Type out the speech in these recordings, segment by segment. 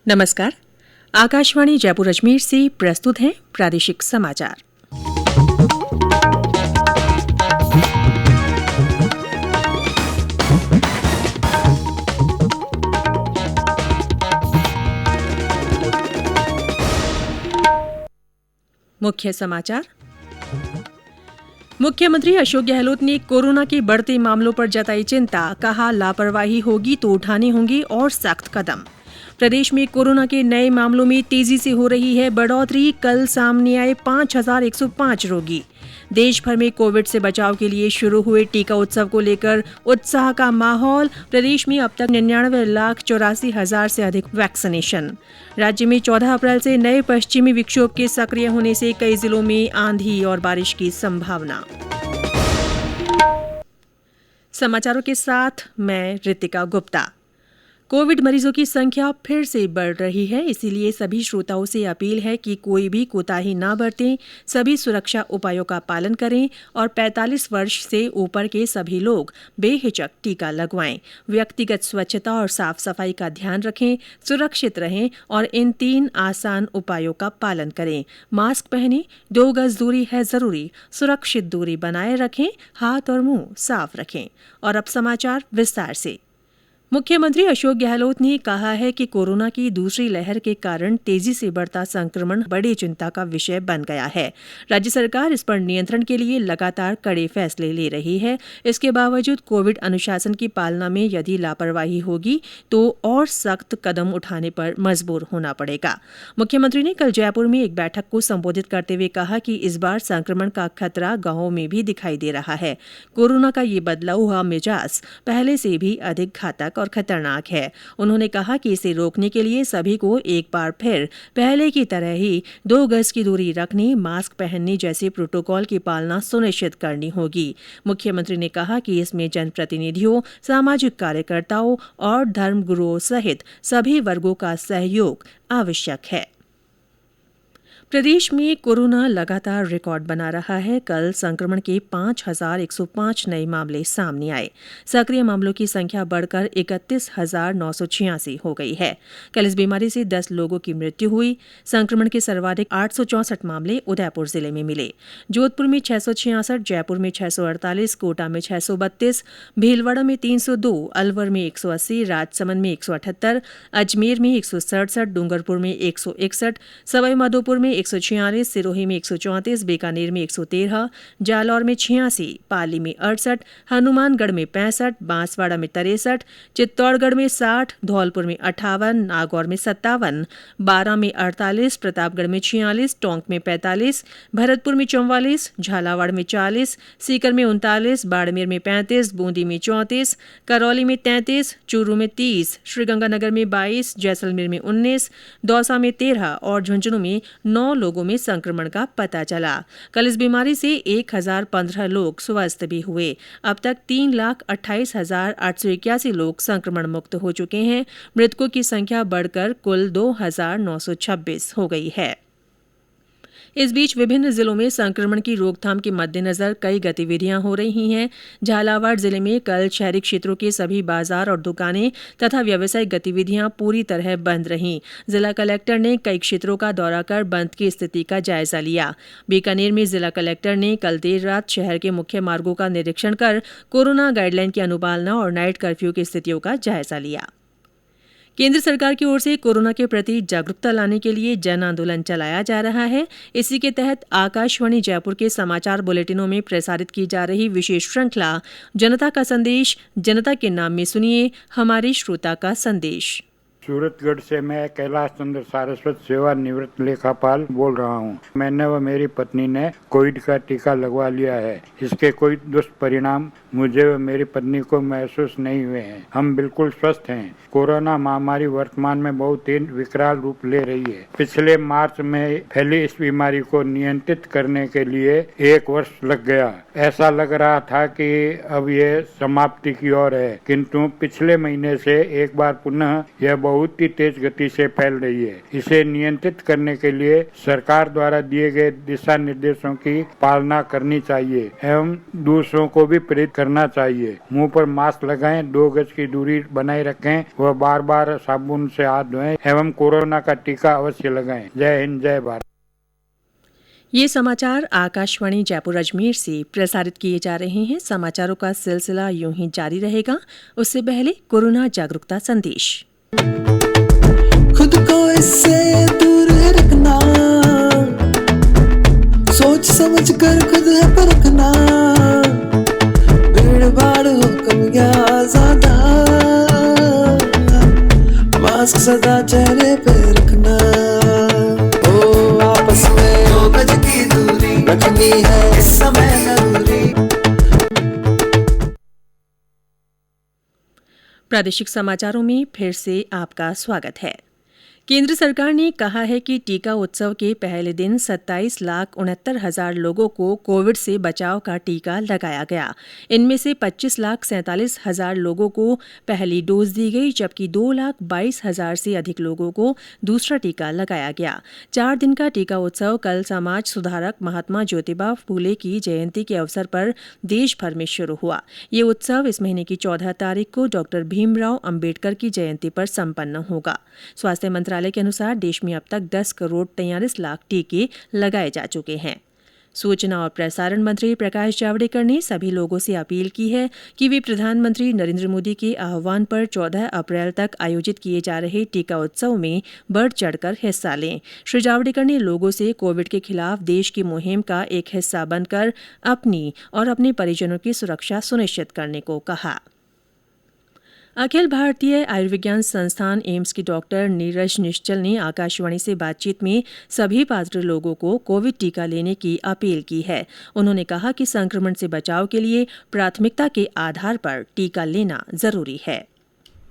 नमस्कार। आकाशवाणी जयपुर अजमेर से प्रस्तुत हैं प्रादेशिक समाचार। मुख्य समाचार। मुख्यमंत्री अशोक गहलोत ने कोरोना के बढ़ते मामलों पर जताई चिंता। कहा, लापरवाही होगी तो उठाने होंगे और सख्त कदम। प्रदेश में कोरोना के नए मामलों में तेजी से हो रही है बढ़ोतरी। कल सामने आए 5,105 रोगी। देश भर में कोविड से बचाव के लिए शुरू हुए टीका उत्सव को लेकर उत्साह का माहौल। प्रदेश में अब तक 99,84,000 से अधिक वैक्सीनेशन। राज्य में 14 अप्रैल से नए पश्चिमी विक्षोभ के सक्रिय होने से कई जिलों में आंधी और बारिश की संभावना। समाचारों के साथ मैं रितिका गुप्ता। कोविड मरीजों की संख्या फिर से बढ़ रही है, इसीलिए सभी श्रोताओं से अपील है कि कोई भी कोताही न बरतें, सभी सुरक्षा उपायों का पालन करें और 45 वर्ष से ऊपर के सभी लोग बेहिचक टीका लगवाएं। व्यक्तिगत स्वच्छता और साफ सफाई का ध्यान रखें, सुरक्षित रहें और इन 3 आसान उपायों का पालन करें। मास्क पहनें, 2 गज दूरी है जरूरी, सुरक्षित दूरी बनाए रखें, हाथ और मुंह साफ रखें। और अब समाचार विस्तार से। मुख्यमंत्री अशोक गहलोत ने कहा है कि कोरोना की दूसरी लहर के कारण तेजी से बढ़ता संक्रमण बड़ी चिंता का विषय बन गया है। राज्य सरकार इस पर नियंत्रण के लिए लगातार कड़े फैसले ले रही है। इसके बावजूद कोविड अनुशासन की पालना में यदि लापरवाही होगी तो और सख्त कदम उठाने पर मजबूर होना पड़ेगा। मुख्यमंत्री ने कल जयपुर में एक बैठक को संबोधित करते हुए कहा कि इस बार संक्रमण का खतरा गांवों में भी दिखाई दे रहा है। कोरोना का ये बदला हुआ मिजाज पहले से भी अधिक घातक और खतरनाक है। उन्होंने कहा कि इसे रोकने के लिए सभी को एक बार फिर पहले की तरह ही 2 गज की दूरी रखने, मास्क पहनने जैसे प्रोटोकॉल की पालना सुनिश्चित करनी होगी। मुख्यमंत्री ने कहा कि इसमें जनप्रतिनिधियों, सामाजिक कार्यकर्ताओं और धर्मगुरुओं सहित सभी वर्गों का सहयोग आवश्यक है। प्रदेश में कोरोना लगातार रिकॉर्ड बना रहा है। कल संक्रमण के 5,105 नए मामले सामने आए। सक्रिय मामलों की संख्या बढ़कर 31,986 हो गई है। कल इस बीमारी से 10 लोगों की मृत्यु हुई। संक्रमण के सर्वाधिक 864 मामले उदयपुर जिले में मिले। जोधपुर में 666, जयपुर में 648, कोटा में 632, भीलवाड़ा में 302, अलवर में 180, राजसमंद में 178, अजमेर में 167, डूंगरपुर में 161, सवाईमाधोपुर में 146, सिरोही में 134, बीकानेर में 113, जालौर में 86, पाली में 68, हनुमानगढ़ में 65, बांसवाड़ा में 63, चित्तौड़गढ़ में 60, धौलपुर में 58, नागौर में 57, बारां में 48, प्रतापगढ़ में 46, टोंक में 45, भरतपुर में 44, झालावाड़ में 40, सीकर में 39, बाड़मेर में 35, बूंदी में 34, करौली में 33, चूरू में 30, श्रीगंगानगर में 22, जैसलमेर में 19, दौसा में 13 और झुंझुनू में 9 लोगों में संक्रमण का पता चला। कल इस बीमारी से 1,015 लोग स्वस्थ भी हुए। अब तक 3,28,881 लोग संक्रमण मुक्त हो चुके हैं। मृतकों की संख्या बढ़कर कुल 2,926 हो गई है। इस बीच विभिन्न जिलों में संक्रमण की रोकथाम के मद्देनजर कई गतिविधियां हो रही हैं। झालावाड़ जिले में कल शहरी क्षेत्रों के सभी बाजार और दुकानें तथा व्यावसायिक गतिविधियां पूरी तरह बंद रहीं। जिला कलेक्टर ने कई क्षेत्रों का दौरा कर बंद की स्थिति का जायजा लिया। बीकानेर में जिला कलेक्टर ने कल देर रात शहर के मुख्य मार्गों का निरीक्षण कर कोरोना गाइडलाइन की अनुपालना और नाइट कर्फ्यू की स्थितियों का जायजा लिया। केंद्र सरकार की ओर से कोरोना के प्रति जागरूकता लाने के लिए जन आंदोलन चलाया जा रहा है। इसी के तहत आकाशवाणी जयपुर के समाचार बुलेटिनों में प्रसारित की जा रही विशेष श्रृंखला जनता का संदेश, जनता के नाम में सुनिए हमारे श्रोता का संदेश। सूरतगढ़ से मैं कैलाश चंद्र सारस्वत सेवा निवृत्त लेखापाल बोल रहा हूँ। मैंने व मेरी पत्नी ने कोविड का टीका लगवा लिया है। इसके कोई दुष्परिणाम मुझे व मेरी पत्नी को महसूस नहीं हुए हैं। हम बिल्कुल स्वस्थ हैं। कोरोना महामारी वर्तमान में बहुत तेज विकराल रूप ले रही है। पिछले मार्च में फैली इस बीमारी को नियंत्रित करने के लिए 1 वर्ष लग गया। ऐसा लग रहा था कि अब ये समाप्ति की ओर है, किंतु पिछले महीने से एक बार पुनः यह बहुत ही तेज गति से फैल रही है। इसे नियंत्रित करने के लिए सरकार द्वारा दिए गए दिशा निर्देशों की पालना करनी चाहिए एवं दूसरों को भी प्रेरित करना चाहिए। मुंह पर मास्क लगाएं, 2 गज की दूरी बनाए रखें व बार बार साबुन से हाथ धोएं एवं कोरोना का टीका अवश्य लगाएं। जय हिंद, जय भारत। ये समाचार आकाशवाणी जयपुर अजमेर से प्रसारित किए जा रहे हैं। समाचारों का सिलसिला यूं ही जारी रहेगा। उससे पहले कोरोना जागरूकता संदेश। खुद को इससे दूर रखना, सोच समझ कर खुद है परखना, भीड़ भाड़ हो कम या ज्यादा, मास्क सदा चेहरे पे रखना, ओ आपस में 2 गज की दूरी रखनी है इस समय जरूरी। प्रादेशिक समाचारों में फिर से आपका स्वागत है। केंद्र सरकार ने कहा है कि टीका उत्सव के पहले दिन 27,69,000 लोगों को कोविड से बचाव का टीका लगाया गया। इनमें से 25,47,000 लोगों को पहली डोज दी गई, जबकि 2,22,000 से अधिक लोगों को दूसरा टीका लगाया गया। 4 दिन का टीका उत्सव कल समाज सुधारक महात्मा ज्योतिबा फूले की जयंती के अवसर पर देश भर में शुरू हुआ। ये उत्सव इस महीने की 14 तारीख को डॉक्टर भीमराव अंबेडकर की जयंती पर संपन्न होगा। स्वास्थ्य मंत्रालय के अनुसार देश में अब तक 10 करोड़ 43 लाख टीके लगाए जा चुके हैं। सूचना और प्रसारण मंत्री प्रकाश जावड़ेकर ने सभी लोगों से अपील की है कि वे प्रधानमंत्री नरेंद्र मोदी के आह्वान पर 14 अप्रैल तक आयोजित किए जा रहे टीका उत्सव में बढ़ चढ़कर हिस्सा लें। श्री जावड़ेकर ने लोगों से कोविड के खिलाफ देश की मुहिम का एक हिस्सा बनकर अपनी और अपने परिजनों की सुरक्षा सुनिश्चित करने को कहा। अखिल भारतीय आयुर्विज्ञान संस्थान एम्स के डॉक्टर नीरज निश्चल ने आकाशवाणी से बातचीत में सभी पात्र लोगों को कोविड टीका लेने की अपील की है। उन्होंने कहा कि संक्रमण से बचाव के लिए प्राथमिकता के आधार पर टीका लेना जरूरी है।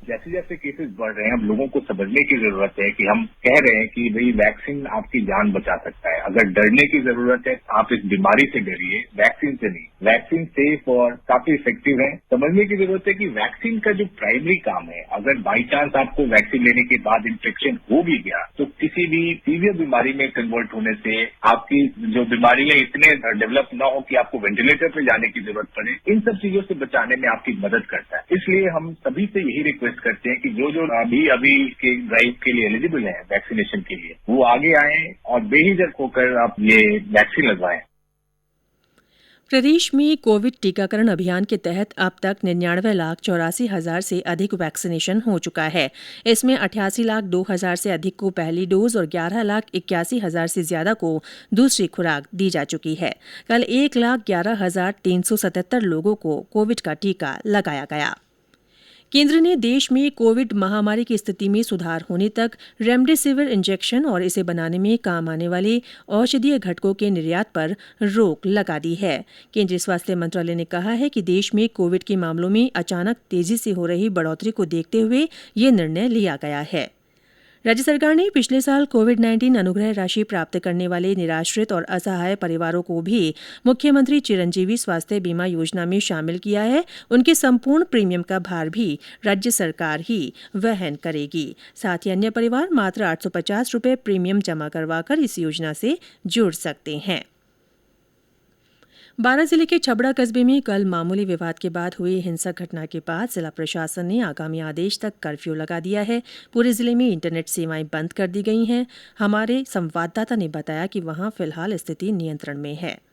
जैसे जैसे केसेस बढ़ रहे हैं, हम लोगों को समझने की जरूरत है कि हम कह रहे हैं कि भाई वैक्सीन आपकी जान बचा सकता है। अगर डरने की जरूरत है, आप इस बीमारी से डरिए, वैक्सीन से नहीं। वैक्सीन सेफ और काफी इफेक्टिव है। समझने की जरूरत है कि वैक्सीन का जो प्राइमरी काम है, अगर बाई चांस आपको वैक्सीन लेने के बाद इन्फेक्शन हो भी गया तो किसी भी सीवियर बीमारी में कन्वर्ट होने से आपकी जो बीमारियां इतने डेवलप ना हो कि आपको वेंटिलेटर पे जाने की जरूरत पड़े, इन सब चीजों से बचाने में आपकी मदद करता है। इसलिए हम सभी से यही रिक्वेस्ट करते हैं कि जो अभी के ड्राइव के लिए एलिजिबल है वैक्सीनेशन के लिए, वो आगे आए और बेहिचक होकर आप ये वैक्सीन लगवाएं। प्रदेश में कोविड टीकाकरण अभियान के तहत अब तक 99,84,000 से अधिक वैक्सीनेशन हो चुका है। इसमें 88,02,000 से अधिक को पहली डोज और 11,81,000 से ज्यादा को दूसरी खुराक दी जा चुकी है। कल 1,11,377 लोगों को कोविड का टीका लगाया गया। केंद्र ने देश में कोविड महामारी की स्थिति में सुधार होने तक रेमडेसिविर इंजेक्शन और इसे बनाने में काम आने वाले औषधीय घटकों के निर्यात पर रोक लगा दी है। केंद्रीय स्वास्थ्य मंत्रालय ने कहा है कि देश में कोविड के मामलों में अचानक तेजी से हो रही बढ़ोतरी को देखते हुए ये निर्णय लिया गया है। राज्य सरकार ने पिछले साल कोविड-19 अनुग्रह राशि प्राप्त करने वाले निराश्रित और असहाय परिवारों को भी मुख्यमंत्री चिरंजीवी स्वास्थ्य बीमा योजना में शामिल किया है। उनके संपूर्ण प्रीमियम का भार भी राज्य सरकार ही वहन करेगी। साथ ही अन्य परिवार मात्र 850 रुपये प्रीमियम जमा करवाकर इस योजना से जुड़ सकते हैं। बारां जिले के छबड़ा कस्बे में कल मामूली विवाद के बाद हुई हिंसक घटना के बाद जिला प्रशासन ने आगामी आदेश तक कर्फ्यू लगा दिया है। पूरे जिले में इंटरनेट सेवाएं बंद कर दी गई हैं। हमारे संवाददाता ने बताया कि वहां फिलहाल स्थिति नियंत्रण में है।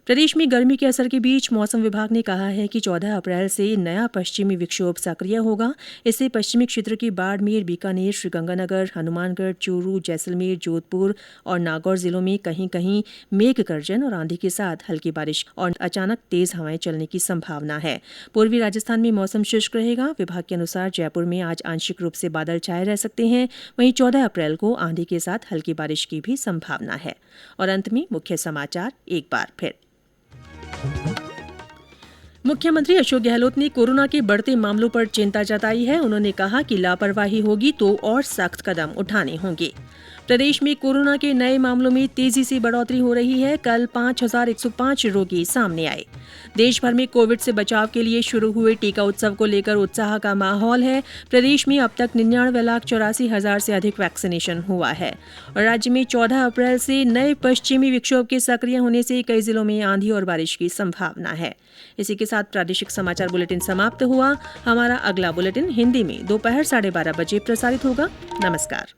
प्रदेश में गर्मी के असर के बीच मौसम विभाग ने कहा है कि 14 अप्रैल से नया पश्चिमी विक्षोभ सक्रिय होगा। इससे पश्चिमी क्षेत्र की बाड़मेर, बीकानेर, श्रीगंगानगर, हनुमानगढ़, चूरू, जैसलमेर, जोधपुर और नागौर जिलों में कहीं कहीं मेघ गर्जन और आंधी के साथ हल्की बारिश और अचानक तेज हवाएं चलने की संभावना है। पूर्वी राजस्थान में मौसम शुष्क रहेगा। विभाग के अनुसार जयपुर में आज आंशिक रूप से बादल छाए रह सकते हैं। वहीं 14 अप्रैल को आंधी के साथ हल्की बारिश की भी संभावना है। और अंत में मुख्य समाचार एक बार फिर। मुख्यमंत्री अशोक गहलोत ने कोरोना के बढ़ते मामलों पर चिंता जताई है। उन्होंने कहा कि लापरवाही होगी तो और सख्त कदम उठाने होंगे। प्रदेश में कोरोना के नए मामलों में तेजी से बढ़ोतरी हो रही है। कल 5,105 रोगी सामने आए। देश भर में कोविड से बचाव के लिए शुरू हुए टीका उत्सव को लेकर उत्साह का माहौल है। प्रदेश में अब तक 99,84,000 से अधिक वैक्सीनेशन हुआ है और राज्य में 14 अप्रैल से नए पश्चिमी विक्षोभ के सक्रिय होने से कई जिलों में आंधी और बारिश की संभावना है। इसी के साथ प्रादेशिक समाचार बुलेटिन समाप्त हुआ। हमारा अगला बुलेटिन हिंदी में दोपहर 12:30 बजे प्रसारित होगा। नमस्कार।